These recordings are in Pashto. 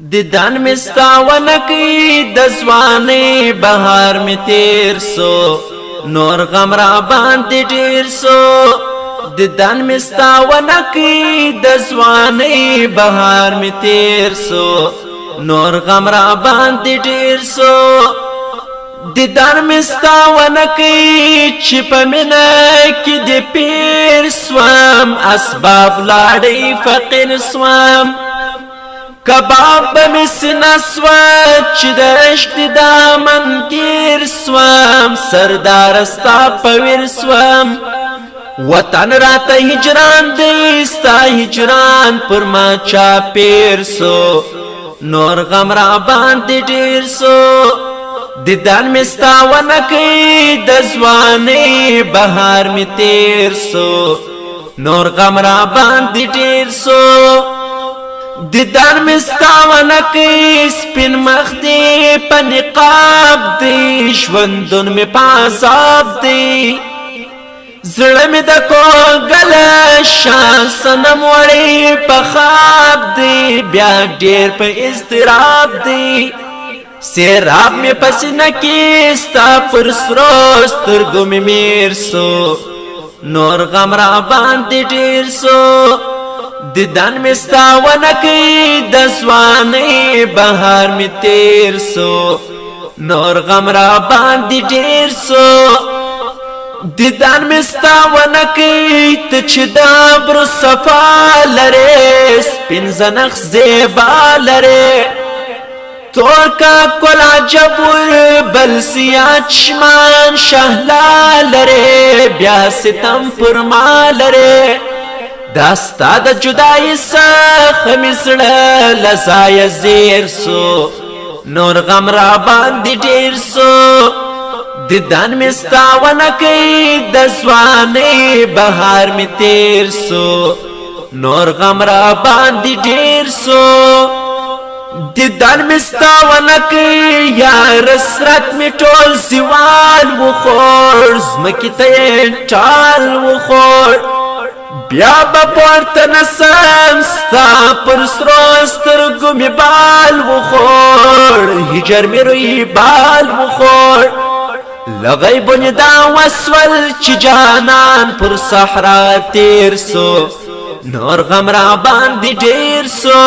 دیدن مستا ونکی دزوانی بهار می تیر سو نور غم را باندې ډیر سو دیدن مستا ونکی دزوانی بهار می تیر سو نور غم را باندې ډیر سو دیدن مستا ونکی چې په مینا کې د پیر سوام اسباب لاړې فقیر سوام کباب بمسنا سوا چې د عشق دامن گیر سوام سردار استا پویر سوام وطن راته هجران دی ستا هجران پر ما چا پیر سو نور غم را باندې ډیر سو دیدن مستا ونکی د ځوانۍ بهار می تیر سو نور غم را باندې ډیر سو دیدن مستا ونکی سپین مخ دی په نقاب دی ژوندون می په عذاب دی زړه می د کوګل شان صنم وړی په خواب دی بیا ډیر په اضطراب دی سیراب می پسینه کې ستا پر سرو سترګو می میر سو نور غم را باندې ډیر سو دیدن مستا ونکی د ځوانۍ بهار می تیر سو نور غم را باندې ډیر سو دیدن مستا ونکی ته چې د ابرو صفا لرې سپین زنخ زیبا لرې تور کا کلا جبور بل سیاه چشمان شهلا لرې بیا ستم پر ما لرې داستا د جدائی سخ مسړه لزای زیر سو نور غم را باندې ډیر سو دیدن مستا ونکی د ځوانۍ بهار می تیر سو نور غم را باندې ډیر سو دیدن مستا ونکی یار اسرت می ټول زیوال وخور زمکی ته ټال وخور بیا با پورته نسم ستا پر سرو سترګو می بال وخور هجر می روی بال وخور لغیبونی دا وسول چې جانان پر صحرا تیر سو نور غم را باندې ډیر سو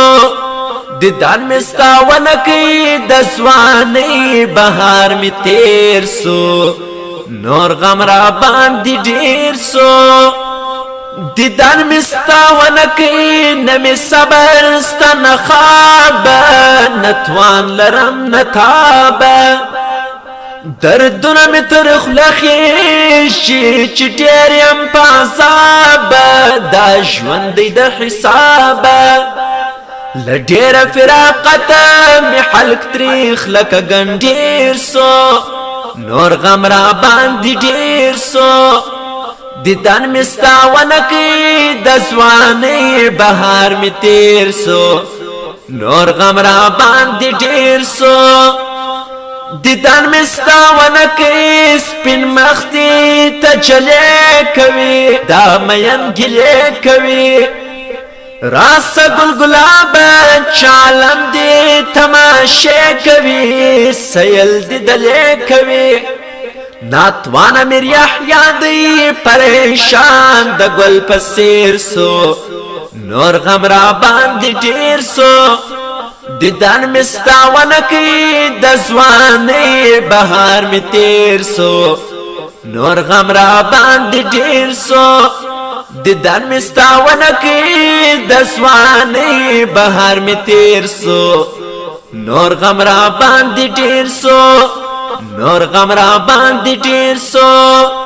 دیدن مستا ونکی د ځوانۍ بهار می تیر سو نور غم را باندې ډیر سو دیدن مستا ونکی نمی صبر ستا نخوابه نتوان لرم نتابه دردونه می ترخ لخیشی چی ډیر یم په عذابه دا ژوند دی د حسابه لډیر فراقت می حلق تریخ لکه ګنډیر سو نور غم را باندې ډیر سو دیدن مستا ونکی د ځوانۍ بهار می تیر سو نور غم را باندې ډیر سو دیدن مستا ونکی سپین مخ دی ته جلې کوي دا مین ګلې کوي راس گل گلاب چالم دی تماشې کوي سیل دی دلې کوي ناتوانا میر یحیی دی پریشان د گل پسیر سو نور غم را باندې ډیر سو دیدن مستا ونکی د ځوانۍ بهار می تیر سو نور غم را باندې ډیر سو دیدن مستا ونکی د ځوانۍ بهار می تیر سو نور غم را باندې ډیر سو نور غم را باندې ډیر سو